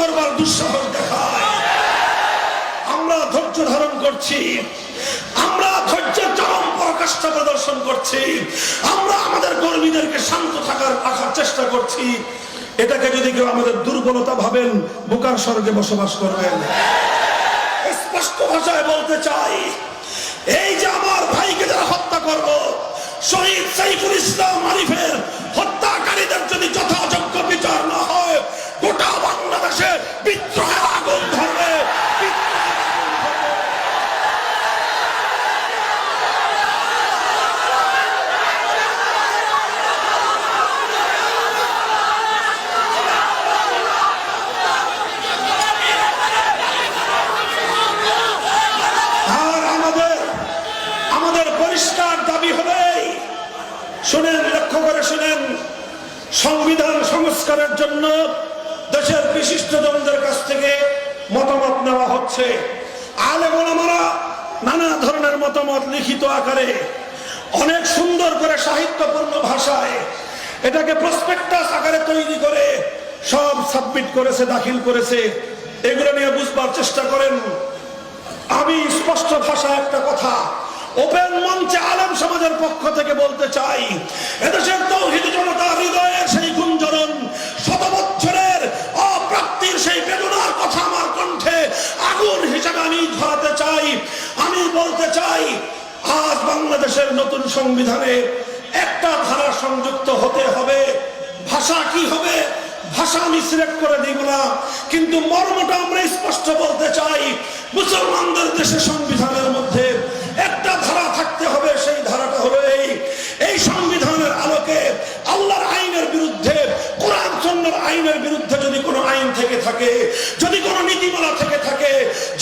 করবার দুঃসাহস দেখায়। আমরা ধৈর্য ধারণ করছি, আমরা ধৈর্যের চরম পরাকাষ্ঠা প্রদর্শন করছি, আমরা আমাদের কর্মীদেরকে শান্ত রাখার চেষ্টা করছি। এটাকে যদি কেউ আমাদের দুর্বলতা ভাবেন, বোকার স্বর্গে বসবাস করবেন। স্পষ্ট ভাষায় বলতে চাই, এই যে আমার ভাইকে যারা হত্যা করলো, শহীদ সাইফুল ইসলাম আরিফের হত্যাকারীদের যদি যথাযোগ্য বিচার না হয়, গোটা বাংলাদেশে বিদ্রোহের আগুন ধরবে। পরিষ্কার দাবি হবে, শুনেন, লক্ষ্য করে শুনেন, সংবিধান সংস্কারের জন্য দেশের বিশিষ্টজনদের কাছ থেকে মতামত নেওয়া হচ্ছে। আলেম ওলামারা নানা ধরনের মতামত লিখিত আকারে অনেক সুন্দর করে সাহিত্যপূর্ণ ভাষায় এটাকে প্রসপেক্টাস আকারে তৈরি করে সব সাবমিট করেছে, দাখিল করেছে। এগুলো নিয়ে বুঝবার চেষ্টা করেন। আমি স্পষ্ট ভাষায় একটা কথা ওপেন মঞ্চে আলেম সমাজের পক্ষ থেকে বলতে চাই, এদেশের তাওহীদি জনতা হৃদয়ের সেই গুঞ্জরণ, শত বছরের অপ্রাপ্তির সেই বেদনার কথা আমার কণ্ঠে আগুন হিসেবে আমি ধরাতে চাই। আমি বলতে চাই, আজ বাংলাদেশের নতুন সংবিধানে একটা ধারা সংযুক্ত হতে হবে। ভাষা কি হবে, ভাষা আমি সিলেক্ট করে দিব না, কিন্তু মর্মটা আমরা স্পষ্ট বলতে চাই। মুসলমানদের দেশে সংবিধানের মধ্যে একটা ধারা থাকতে হবে। সেই ধারাটা হলো এই সংবিধানের আলোকে আল্লাহর আইনের বিরুদ্ধে, কোরআন সুন্নাহর আইনের বিরুদ্ধে যদি কোনো আইন থেকে থাকে, যদি কোনো নীতিমালা থেকে থাকে,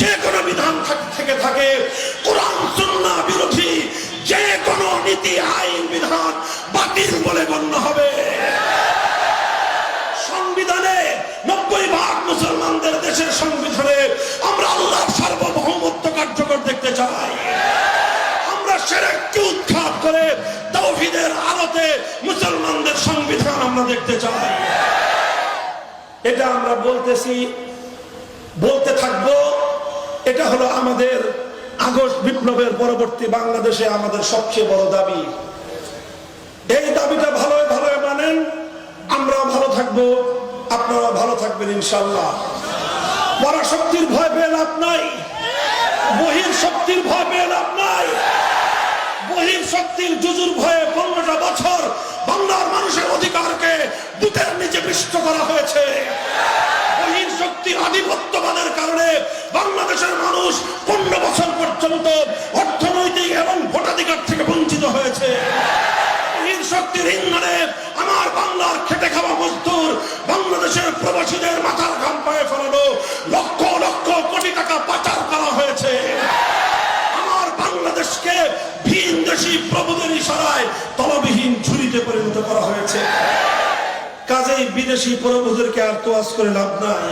যে কোনো বিধান থেকে থাকে, কোরআন সুন্নাহ বিরোধী যে কোনো নীতি, আইন, বিধান বাতিল বলে গণ্য হবে। সংবিধানে 90% মুসলমানদের দেশের সংবিধানে আমরা আল্লাহর সার্বভৌমত্ব কার্যকর দেখতে চাই। আমরা শিরককে উৎখাত করে তাওহীদের আলোতে মুসলমানদের সংবিধান আমরা দেখতে চাই। এটা আমরা বলতেছি, বলতে থাকবো। এটা হলো আমাদের আগস্ট বিপ্লবের পরবর্তী বাংলাদেশে আমাদের সবচেয়ে বড় দাবি। এই দাবিটা ভালোই ভালোই মানেন, আমরাও ভালো থাকবো, আপনারা ভালো থাকবেন ইনশাআল্লাহ। পরাশক্তির ভয় পেয়ে লাভ নাই, বহির শক্তির ভয় পেয়ে লাভ নাই। বহির শক্তির জুজুর ভয়ে 15টা বছর বাংলার মানুষের অধিকারকে বুকের নিচে পিষ্ট করা হয়েছে। বহির শক্তির আধিপত্যবাদের কারণে বাংলাদেশের মানুষ 15 বছর পর্যন্ত অর্থনৈতিক এবং ভোটাধিকার থেকে বঞ্চিত হয়েছে। শক্তির ইন্ধনে আমার বাংলার খেটে খাওয়া মজদুর, বাংলাদেশের প্রবাসীদের মাথার ঘাম পায়ে ফেলানো লক্ষ লক্ষ কোটি টাকা পাচার করা হয়েছে। আমার বাংলাদেশকে ভিনদেশী প্রভুদের ইশারায় তলবিহীন ঝুড়িতে পরিণত করা হয়েছে। কাজেই বিদেশি প্রভুদেরকে আর তোয়াজ করে লাভ নাই।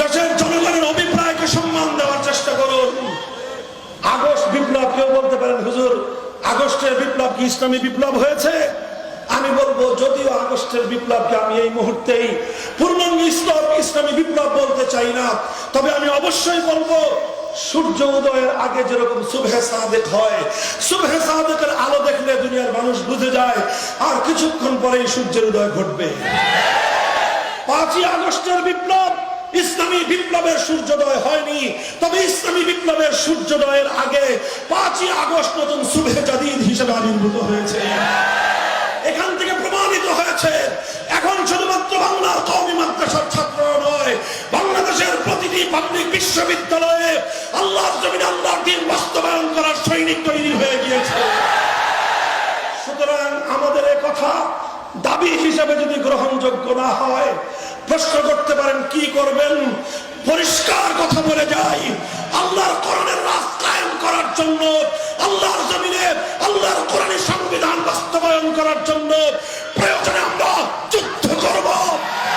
দেশের জনগণের অভিপ্রায়কে সম্মান দেওয়ার চেষ্টা করুন। আগস্ট বিপ্লব, কেউ বলতে পারেন হুজুর আগস্টের বিপ্লব কি ইসলামী বিপ্লব হয়েছে? আমি বলবো, যদিও আগস্টের বিপ্লবকে আমি এই মুহূর্তেই পূর্ণাঙ্গ ইসলামী বিপ্লব বলতে চাই না, তবে আমি অবশ্যই বলবো, সূর্য উদয়ের আগে যেরকম সুবহে সাদেক হয়, সুবহে সাদেকের আলো দেখলে দুনিয়ার মানুষ বুঝে যায় আর কিছুক্ষণ পরেই সূর্যের উদয় ঘটবে। 5ই আগস্টের বিপ্লব ইসলামী বিপ্লবের সূর্যোদয় হয়নি, তবে ইসলামী বিপ্লবের সূর্যোদয়ের আগে 5ই আগস্ট নতুন সুবহে জাদিদ হিসেবে আবির্ভূত হয়েছে। এখান থেকে প্রমাণিত হয়েছে এখন শুধুমাত্র বাংলার কওমি মাদ্রাসার ছাত্ররা নয়, বাংলাদেশের প্রতিটি পাবলিক বিশ্ববিদ্যালয়ে আল্লাহর জমিনে আল্লাহর দ্বীন বাস্তবায়ন করার সৈনিক তৈরি হয়ে গিয়েছে। সুতরাং আমাদের এই কথা দাবি হিসেবে যদি গ্রহণযোগ্য না হয়, প্রশ্ন করতে পারেন কি করবেন? পরিষ্কার কথা বলে যাই, আল্লাহর কোরআনের রাজ কায়েম করার জন্য, আল্লাহর জমিনে আল্লাহর কোরআনের সংবিধান বাস্তবায়ন করার জন্য প্রয়োজনে আমরা যুদ্ধ করব,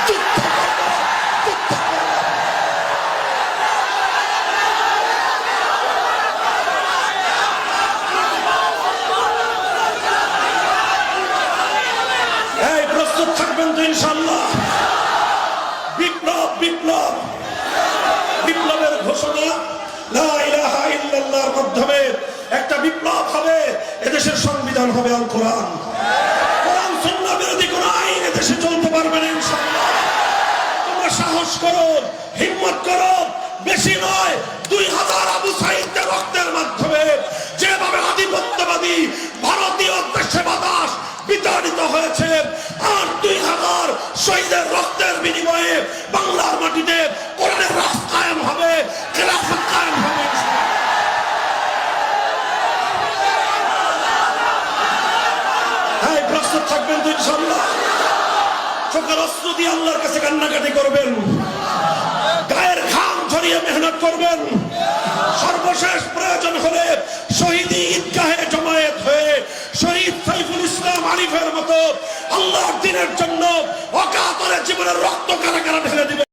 যুদ্ধ করব, যুদ্ধ করব। এই প্রস্তুত থাকবেন তো ইনশাআল্লাহ? বিপ্লব মাধ্যমে একটা বিপ্লব হবে। এদেশের সংবিধান হবে আল কোরআন। কোরআন সুন্নাহ বিরোধী কোন আইন এদেশে চলতে পারবে না ইনশাআল্লাহ। তোমরা সাহস করো, হিম্মত করো, বেশি নয় 2000 আবু সাঈদের রক্তের মাধ্যমে যেভাবে আধিপত্যবাদী ভারতীয় দেশবাদাস বিতাড়িত হয়েছে, আর 2000 শহীদের রক্তের বিনিময়ে বাংলার মাটিতে কোরআনের রাজ কায়েম হবে, খেলাফত কায়েম হবে। প্রস্তুত থাকবেন তো ইনশাআল্লাহ? চোখের অশ্রু দিয়ে আল্লাহর কাছে কান্নাকাটি করবেন, গায়ের ঘাম ঝরিয়ে মেহনত করবেন। সর্বশেষ প্রয়োজন হলে শহীদি ঈদগাহে জমায়েত হয়ে শহীদ সাইফুল ইসলাম আরিফের মতো আল্লাহর দ্বীনের জন্য অকাতরে জীবনের রক্ত কারা কারা ঢেলে দিবে।